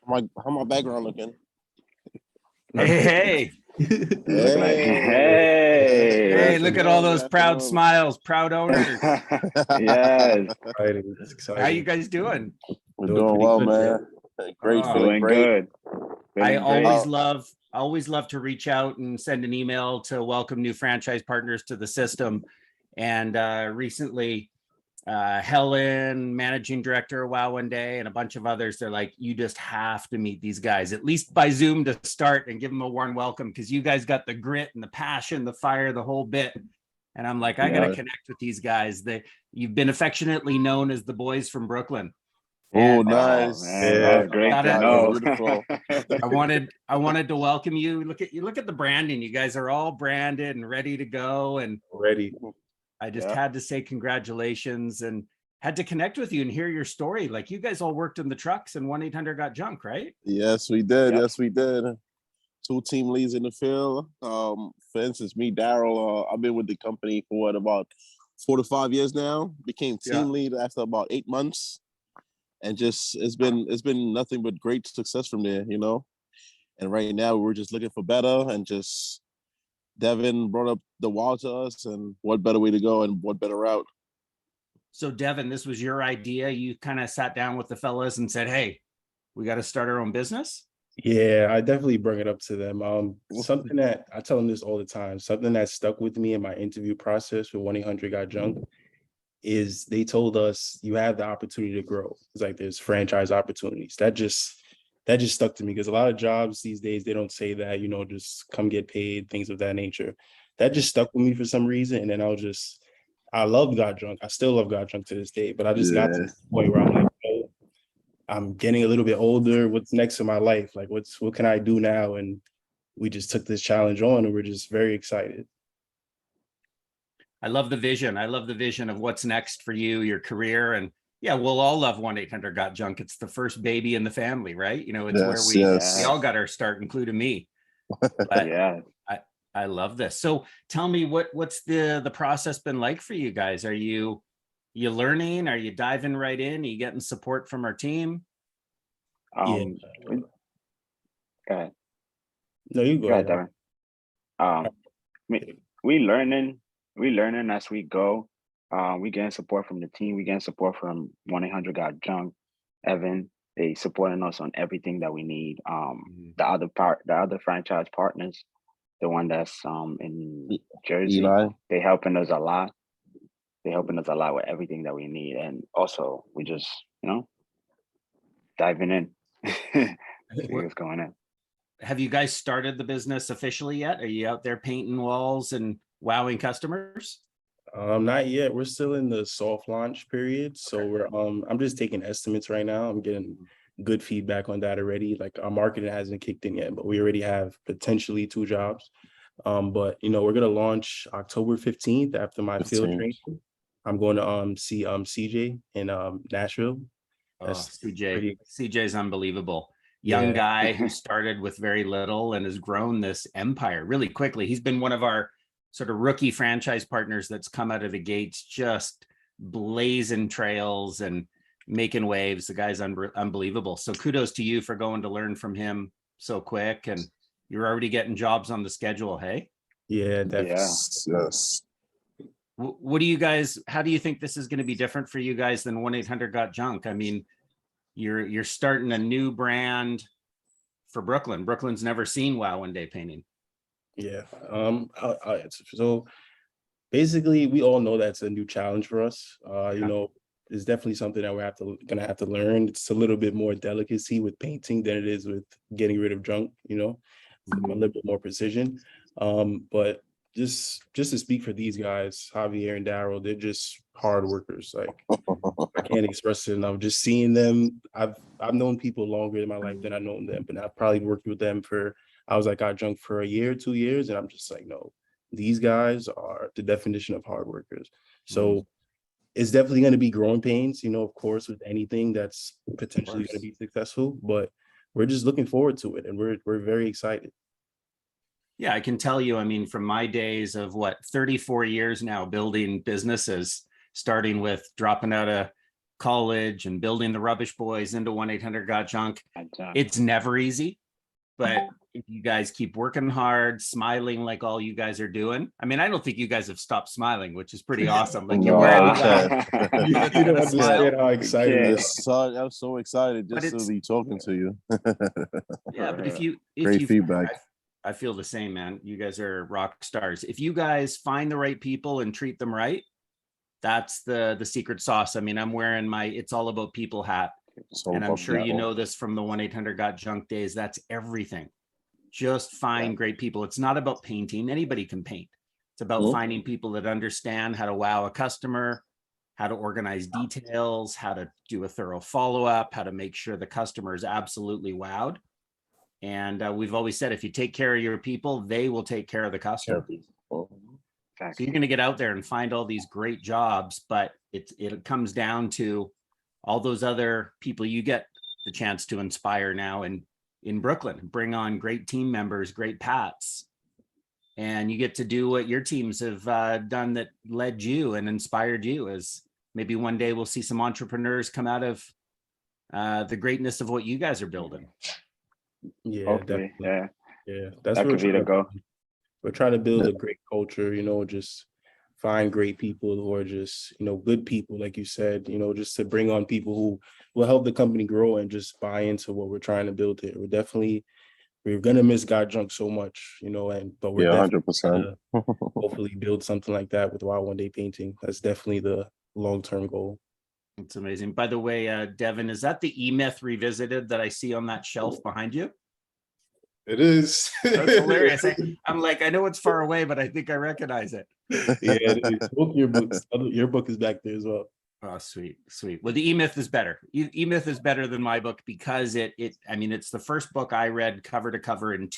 How my background looking? Hey, hey, Looking like, Hey, hey, hey, look at all afternoon, those proud afternoon. smiles, proud owners. yes, Exciting. It's How you exciting. guys doing? We're Doing doing pretty well, good, man. Great, Oh, feeling doing great. good, I feeling great. always Uh, love, always love to reach out and send an email to welcome new franchise partners to the system. And recently, Helen, managing director of Wow One Day, and a bunch of others, they're like, you just have to meet these guys, at least by Zoom to start, and give them a warm welcome because you guys got the grit and the passion, the fire, the whole bit. And I'm like, I got to Yeah. connect with these guys. You've been affectionately known as the boys from Brooklyn. oh, And Oh nice. man, Yeah. that's great to Gotta- know. Beautiful. I wanted to welcome you. Look at the branding. You guys are all branded and ready to go. And Ready. I just Yeah. had to say congratulations and had to connect with you and hear your story. Like you guys all worked in the trucks and 1-800 got junk, right? Yes, we did. Yep. Yes, we did. Two team leads in the field. For instance, me, Daryl, I've been with the company for about 4 to 5 years now. Became team Yeah. lead after about 8 months, and just it's been nothing but great success from there, you know. And right now we're just looking for better, and just Devin brought up the wall to us, and what better way to go, and what better route? So Devin, this was your idea. You kind of sat down with the fellas and said, hey, we got to start our own business. Yeah, I definitely bring it up to them. Something that I tell them this all the time, something that stuck with me in my interview process with 1-800 Got Junk is they told us you have the opportunity to grow. It's like there's franchise opportunities. That just stuck to me because a lot of jobs these days they don't say that, just come get paid, things of that nature. That just stuck with me for some reason. And then I love Got Junk. I still love Got Junk to this day, but I just got to the point where I'm like, oh, I'm getting a little bit older. What's next in my life? Like, what can I do now? And we just took this challenge on, and we're just very excited. I love the vision. I love the vision of what's next for you, your career. And yeah, we'll all love 1-800 Got Junk. It's the first baby in the family, right? It's where Yes, we yes. all got our start, including me. But Yeah, I love this. So tell me what's the process been like for you guys? Are you learning? Are you diving right in? Are you getting support from our team? we- go ahead, No, you go go ahead, ahead. Darren. We learning as we go. We getting support from the team. We getting support from 1-800 Got Junk, Evan. They supporting us on everything that we need. The other franchise partners, the one that's in Jersey, Eli. they helping us a lot. They helping us a lot with everything that we need, and also we just diving in. See what's going on. Have you guys started the business officially yet? Are you out there painting walls and wowing customers? Not yet. We're still in the soft launch period. So I'm just taking estimates right now. I'm getting good feedback on that already. Like our marketing hasn't kicked in yet, but we already have potentially 2 jobs. But we're gonna launch October 15th after my field 15th. training. I'm going to see CJ in Nashville. That's CJ's unbelievable. Young guy who started with very little and has grown this empire really quickly. He's been one of our sort of rookie franchise partners that's come out of the gates just blazing trails and making waves. The guy's unbelievable. So kudos to you for going to learn from him so quick, and you're already getting jobs on the schedule. Hey. Yeah, definitely. Yes. What do you guys, how do you think this is going to be different for you guys than 1-800 Got Junk? I mean, you're starting a new brand for Brooklyn. Brooklyn's never seen Wow One Day painting. Yeah. So basically, we all know that's a new challenge for us. It's definitely something that we're gonna have to learn. It's a little bit more delicacy with painting than it is with getting rid of junk. A little bit more precision. But just to speak for these guys, Javier and Daryl, they're just hard workers. Like I can't express it enough. Just seeing them, I've known people longer in my life than I've known them, but I've probably worked with them I was like Got Junk for a year, 2 years, and I'm just like, no, these guys are the definition of hard workers. So it's definitely going to be growing pains, of course, with anything that's potentially going to be successful, but we're just looking forward to it, and we're very excited. Yeah, I can tell you, I mean, from my days of 34 years now building businesses, starting with dropping out of college and building the Rubbish Boys into 1-800-GOT-JUNK. Gotcha. It's never easy, but if you guys keep working hard, smiling like all you guys are doing. I mean, I don't think you guys have stopped smiling, which is pretty awesome. Like you're No, wearing I that. can't. You You got don't a smile. understand how excited Yeah. I am. I'm so excited But just to it's- be talking to you. Yeah, but if you Great feedback. I feel the same, man. You guys are rock stars. If you guys find the right people and treat them right, that's the secret sauce. I mean, I'm wearing my It's All About People hat, So and I'm sure you comfortable. know this from the 1-800-GOT-JUNK days. That's everything. Just find Yeah. great people. It's not about painting. Anybody can paint. It's about Mhm. finding people that understand how to wow a customer, how to organize details, how to do a thorough follow-up, how to make sure the customer is absolutely wowed. And we've always said, if you take care of your people, they will take care of the customer. So you're going to get out there and find all these great jobs, but it comes down to all those other people you get the chance to inspire now in Brooklyn. Bring on great team members, great Pats, and you get to do what your teams have done that led you and inspired you. As maybe one day we'll see some entrepreneurs come out of the greatness of what you guys are building. Yeah, Hopefully, definitely. yeah, Yeah, that's that what could be the goal. we're trying to build a great culture, just find great people who are just, good people, like you said, just to bring on people who will help the company grow and just buy into what we're trying to build here. We're gonna miss God Junk so much, but we're Yeah, definitely 100%. gonna hopefully build something like that with Wild One Day Painting. That's definitely the long-term goal. It's amazing. By the way, Devin, is that the E-Myth Revisited that I see on that shelf behind you? It is. That's hilarious. I'm like, I know it's far away, but I think I recognize it. Yeah, it is. Both your books. Your book is back there as well. Oh, sweet, sweet. Well, the E-Myth is better. E-Myth is better than my book because I mean, it's the first book I read cover to cover in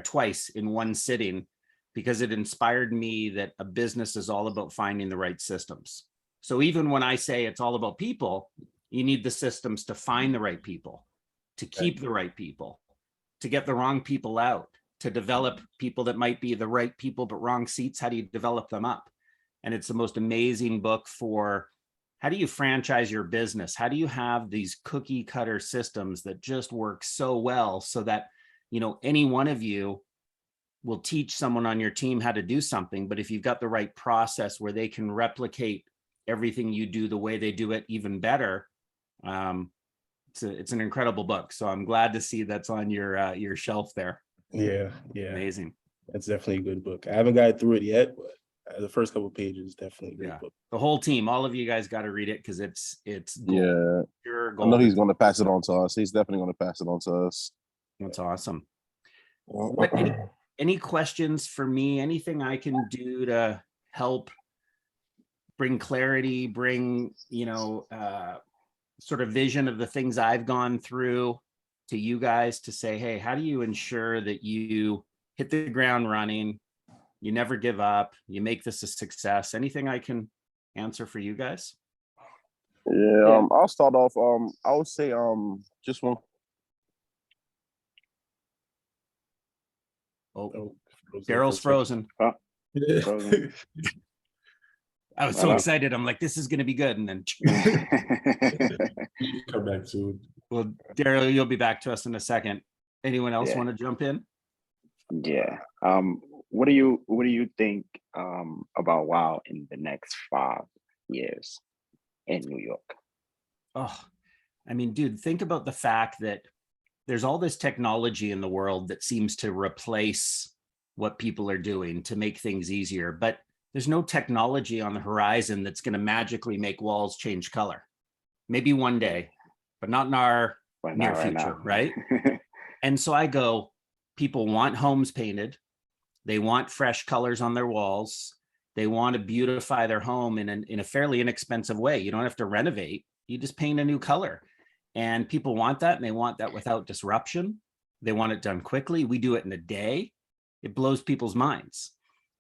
twice in one sitting, because it inspired me that a business is all about finding the right systems. So even when I say it's all about people, you need the systems to find the right people, to keep the right people, to get the wrong people out, to develop people that might be the right people, but wrong seats. How do you develop them up? And it's the most amazing book for how do you franchise your business? How do you have these cookie cutter systems that just work so well so that, any one of you will teach someone on your team how to do something. But if you've got the right process where they can replicate everything you do the way they do it even better, it's an incredible book. So I'm glad to see that's on your shelf there. Yeah. Amazing. It's definitely a good book. I haven't got through it yet, but the first couple pages definitely a great Yeah. book. The whole team, all of you guys got to read it because it's gold. Yeah, Pure I gold. know he's going to pass it on to us. He's definitely going to pass it on to us. That's awesome. Any questions for me? Anything I can do to help bring clarity, bring, sort of vision of the things I've gone through to you guys to say, hey, how do you ensure that you hit the ground running? You never give up. You make this a success. Anything I can answer for you guys? Yeah, I'll start off. I would say just one. Oh, Frozen Daryl's for a frozen. second. Frozen. I was so excited. I'm like, this is going to be good. And then, Come back soon. well, Daryl, you'll be back to us in a second. Anyone else Yeah. want to jump in? Yeah. What do you think about WoW in the next 5 years in New York? Oh, I mean, dude, think about the fact that there's all this technology in the world that seems to replace what people are doing to make things easier. But there's no technology on the horizon that's going to magically make walls change color. Maybe one day, but not in our But near not right future, now. right? And so I go, people want homes painted. They want fresh colors on their walls. They want to beautify their home in a fairly inexpensive way. You don't have to renovate. You just paint a new color. And people want that, and they want that without disruption. They want it done quickly. We do it in a day. It blows people's minds.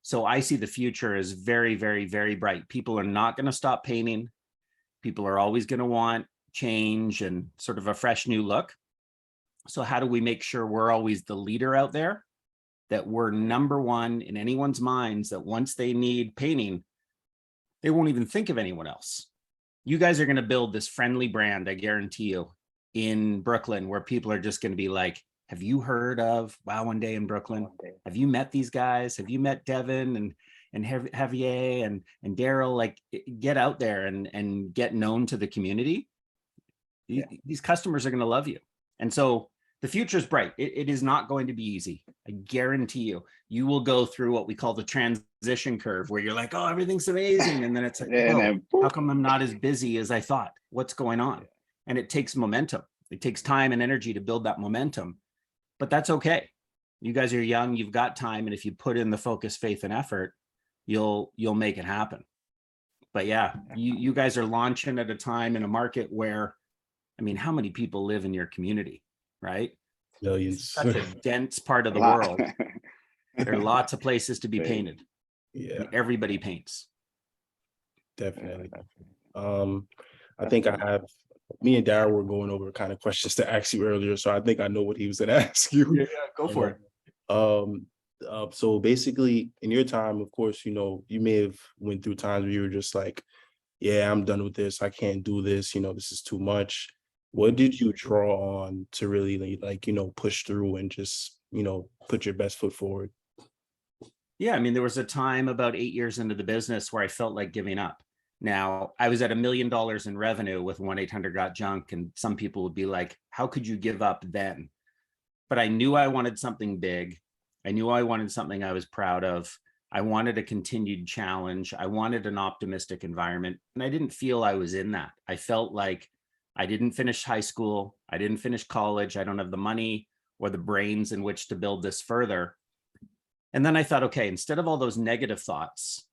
So I see the future as very, very, very bright. People are not going to stop painting. People are always going to want change and sort of a fresh new look. So how do we make sure we're always the leader out there, that we're number one in anyone's minds, that once they need painting, they won't even think of anyone else? You guys are going to build this friendly brand, I guarantee you, in Brooklyn, where people are just going to be like, have you heard of Wow One Day in Brooklyn? Have you met these guys? Have you met Devin and Javier and Daryl? Like, get out there and get known to the community. These customers are going to love you. And so the future is bright. It is not going to be easy. I guarantee you. You will go through what we call the transition curve, where you're like, oh, everything's amazing. And then it's like, oh, how come I'm not as busy as I thought? What's going on? And it takes momentum. It takes time and energy to build that momentum. But that's okay. You guys are young, you've got time. And if you put in the focus, faith, and effort, you'll make it happen. But yeah, you guys are launching at a time in a market where, I mean, how many people live in your community, right? Millions. It's such a dense part of the world. There are lots of places to be painted. Yeah. Everybody paints. Definitely. I think me and Darryl were going over kind of questions to ask you earlier, so I think I know what he was going to ask you. Yeah, go for it. So basically, in your time, of course, you may have went through times where you were just like, yeah, I'm done with this. I can't do this. This is too much. What did you draw on to really push through and just, put your best foot forward? Yeah, I mean, there was a time about 8 years into the business where I felt like giving up. Now, I was at $1 million in revenue with 1-800-GOT-JUNK, and some people would be like, how could you give up then? But I knew I wanted something big. I knew I wanted something I was proud of. I wanted a continued challenge. I wanted an optimistic environment, and I didn't feel I was in that. I felt like I didn't finish high school. I didn't finish college. I don't have the money or the brains in which to build this further. And then I thought, okay, instead of all those negative thoughts,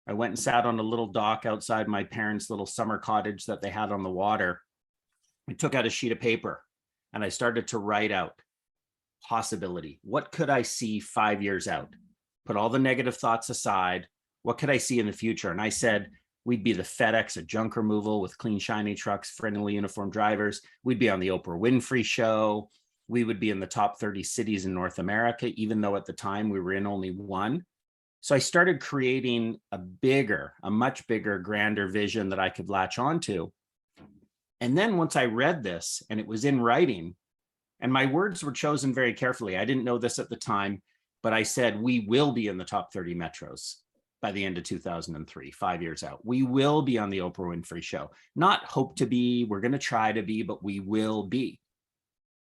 I went and sat on a little dock outside my parents' little summer cottage that they had on the water. I took out a sheet of paper and I started to write out possibility. What could I see 5 years out? Put all the negative thoughts aside. What could I see in the future? And I said, we'd be the FedEx of junk removal with clean, shiny trucks, friendly uniformed drivers. We'd be on the Oprah Winfrey Show. We would be in the top 30 cities in North America, even though at the time we were in only one. So I started creating a much bigger, grander vision that I could latch onto. And then once I read this and it was in writing, and my words were chosen very carefully. I didn't know this at the time, but I said, we will be in the top 30 metros by the end of 2003, 5 years out. We will be on the Oprah Winfrey Show. Not hope to be, we're going to try to be, but we will be.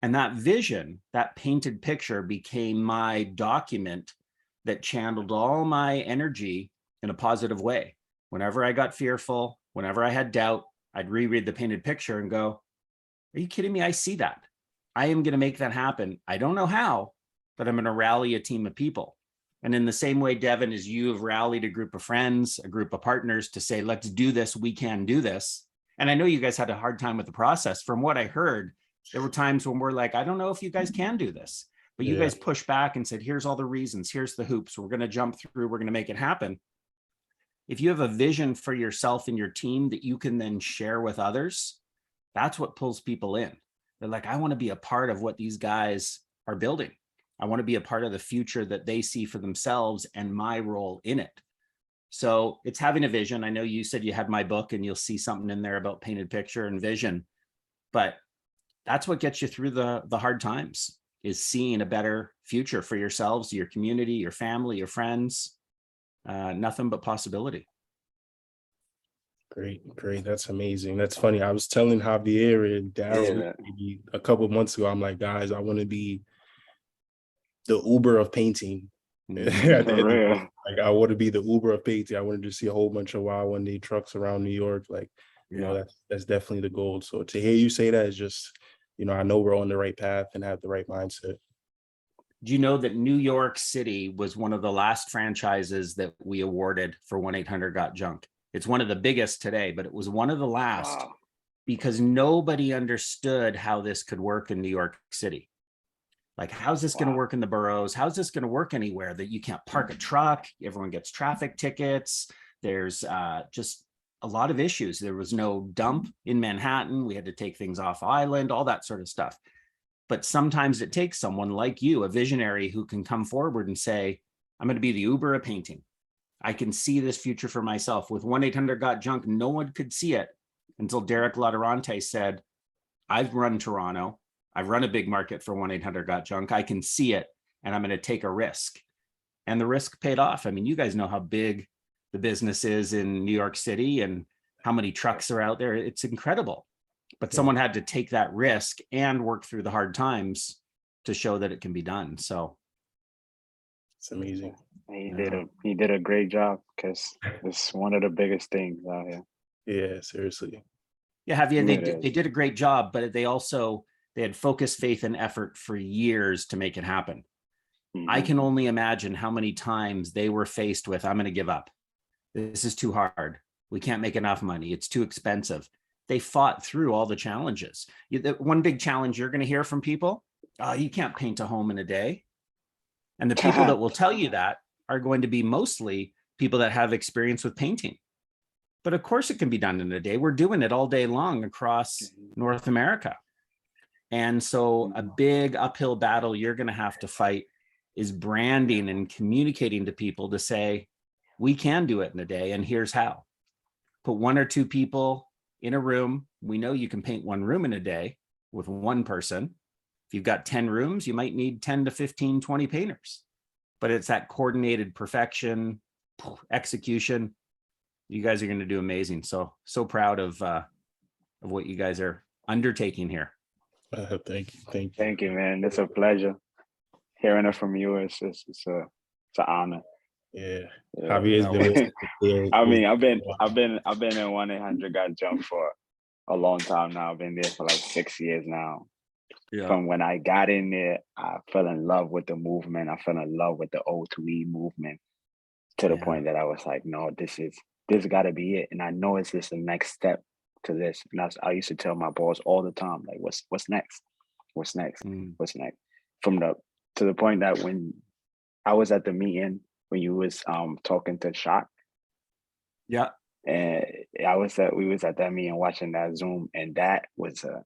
And that vision, that painted picture became my document that channeled all my energy in a positive way. Whenever I got fearful, whenever I had doubt, I'd reread the painted picture and go, are you kidding me? I see that. I am going to make that happen. I don't know how, but I'm going to rally a team of people. And in the same way, Devin, as you have rallied a group of friends, a group of partners to say, let's do this, we can do this. And I know you guys had a hard time with the process. From what I heard, there were times when we're like, I don't know if you guys can do this. But you guys pushed back and said, here's all the reasons, here's the hoops, we're going to jump through, we're going to make it happen. If you have a vision for yourself and your team that you can then share with others, that's what pulls people in. They're like, I want to be a part of what these guys are building. I want to be a part of the future that they see for themselves and my role in it. So it's having a vision. I know you said you had my book and you'll see something in there about painted picture and vision, but that's what gets you through the hard times, is seeing a better future for yourselves, your community, your family, your friends. Nothing but possibility. Great. That's amazing. That's funny. I was telling Javier and Daryl maybe a couple of months ago, I'm like, guys, I want to be the Uber of painting. Like, I want to be the Uber of painting. I wanted to see a whole bunch of Wow One Day trucks around New York. Like, that's definitely the goal. So to hear you say that is just, I know we're on the right path and have the right mindset. Do you know that New York City was one of the last franchises that we awarded for 1-800-GOT-JUNK? It's one of the biggest today, but it was one of the last because nobody understood how this could work in New York City. Like, how's this going to work in the boroughs? How's this going to work anywhere that you can't park a truck? Everyone gets traffic tickets. There's just a lot of issues. There was no dump in Manhattan. We had to take things off island, all that sort of stuff. But sometimes it takes someone like you, a visionary, who can come forward and say, I'm going to be the Uber of painting. I can see this future for myself. With 1-800-GOT-JUNK, no one could see it. until Derek Ladarante said, I've run Toronto. I've run a big market for 1-800-GOT-JUNK. I can see it, and I'm going to take a risk. And the risk paid off. I mean, you guys know how big the business is in New York City and how many trucks are out there. It's incredible. But someone had to take that risk and work through the hard times to show that it can be done. So It's amazing. He did a great job, because it's one of the biggest things out here. Yeah, seriously. yeah, Javier, It they is. did a great job, but they had focus, faith, and effort for years to make it happen. I Mhm. can only imagine how many times they were faced with, I'm going to give up. This is too hard. We can't make enough money. It's too expensive. They fought through all the challenges. One big challenge you're going to hear from people, you can't paint a home in a day. And the people that will tell you that are going to be mostly people that have experience with painting. But of course it can be done in a day. We're doing it all day long across North America. And so a big uphill battle you're going to have to fight is branding and communicating to people to say, we can do it in a day, and here's how. Put 1 or 2 people in a room. We know you can paint 1 room in a day with 1 person. If you've got 10 rooms, you might need 10 to 15, 20 painters. But it's that coordinated perfection, execution. You guys are going to do amazing. So proud of what you guys are undertaking here. Thank you. Thank you, man. It's a pleasure. Hearing it from you, it's an honor. Yeah, Yeah. Javier's been. I mean, I've been in 1-800-GOT-JUNK for a long time now. I've been there for like 6 years now. Yeah. From when I got in there, I fell in love with the movement. I fell in love with the O2E movement, to the point that I was like, no, this got to be it. And I know it's just the next step to this. And I used to tell my boss all the time, like, what's next? What's next? What's next? To the point that when I was at the meeting, when you was talking to Shock, Yeah. and we was at that meeting watching that Zoom, and that was a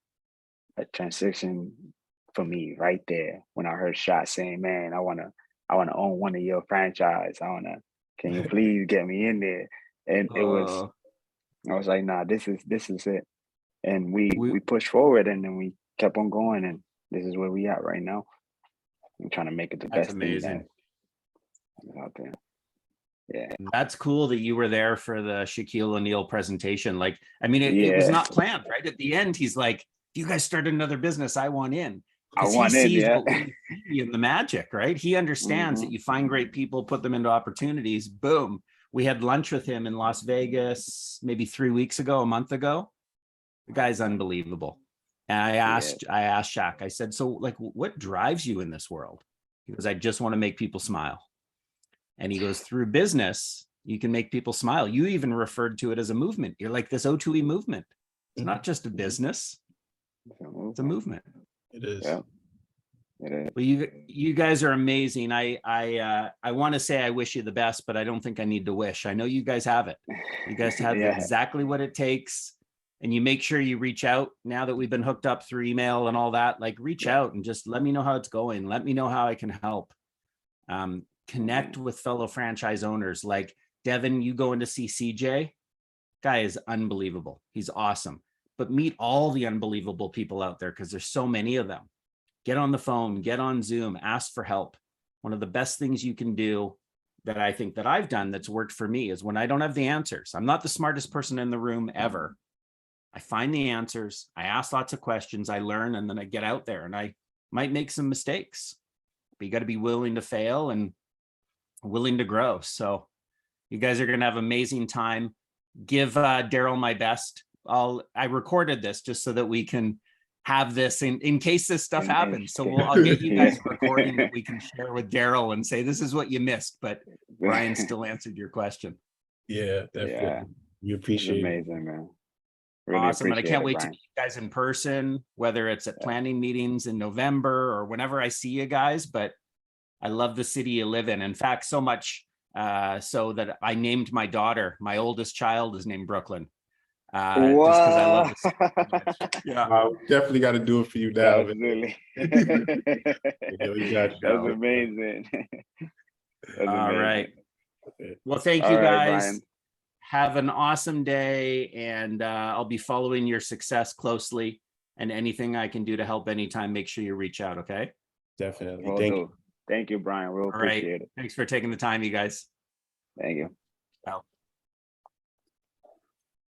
transition for me right there when I heard Shot saying, man, I wanna own one of your franchise. Can you please get me in there? And I was like, nah, this is it. And we pushed forward, and then we kept on going, and this is where we at right now. I'm trying to make it the That's best amazing. thing that out there. Yeah. That's cool that you were there for the Shaquille O'Neal presentation. Like, I mean, it was not planned, right? At the end, he's like, if you guys started another business, I want in. I want in, yeah. What we see in the magic, right? He understands that you find great people, put them into opportunities. Boom. We had lunch with him in Las Vegas maybe 3 weeks ago, a month ago. The guy's unbelievable. And I asked Shaq, I said, so like, what drives you in this world? He goes, I just want to make people smile. And he goes, through business, you can make people smile. You even referred to it as a movement. You're like this O2E movement. It's not just a business. It's a movement. It is. Yeah. It is. Well, you guys are amazing. I want to say I wish you the best, but I don't think I need to wish. I know you guys have it. You guys have exactly what it takes. And you make sure you reach out now that we've been hooked up through email and all that. Like, reach out and just let me know how it's going. Let me know how I can help. Connect with fellow franchise owners. Like Devin, you go in to see CJ. Guy is unbelievable. He's awesome. But meet all the unbelievable people out there, because there's so many of them. Get on the phone, get on Zoom, ask for help. One of the best things you can do that I think that I've done that's worked for me is when I don't have the answers. I'm not the smartest person in the room ever. I find the answers. I ask lots of questions. I learn, and then I get out there, and I might make some mistakes. But you got to be willing to fail and willing to grow. So you guys are going to have an amazing time. Give Daryl my best. I recorded this just so that we can have this in case this stuff happens. So I'll get you guys a recording that we can share with Daryl and say, this is what you missed, but Brian still answered your question. Yeah, definitely. Yeah. We appreciate it. Amazing, man. Really Awesome. And I can't wait Brian. to meet you guys in person, whether it's at planning meetings in November or whenever I see you guys. But I love the city you live in. In fact, so much so that I named my daughter, my oldest child is named Brooklyn. Just because I love this. So yeah. Definitely got to do it for you now. Absolutely. That's amazing. All right. Okay. Well, thank you guys. Brian. have an awesome day, and I'll be following your success closely. And anything I can do to help anytime, make sure you reach out. Okay. Definitely. Will Thank do. you. Thank you, Brian. We'll All right. appreciate it. Thanks for taking the time, you guys. Thank you.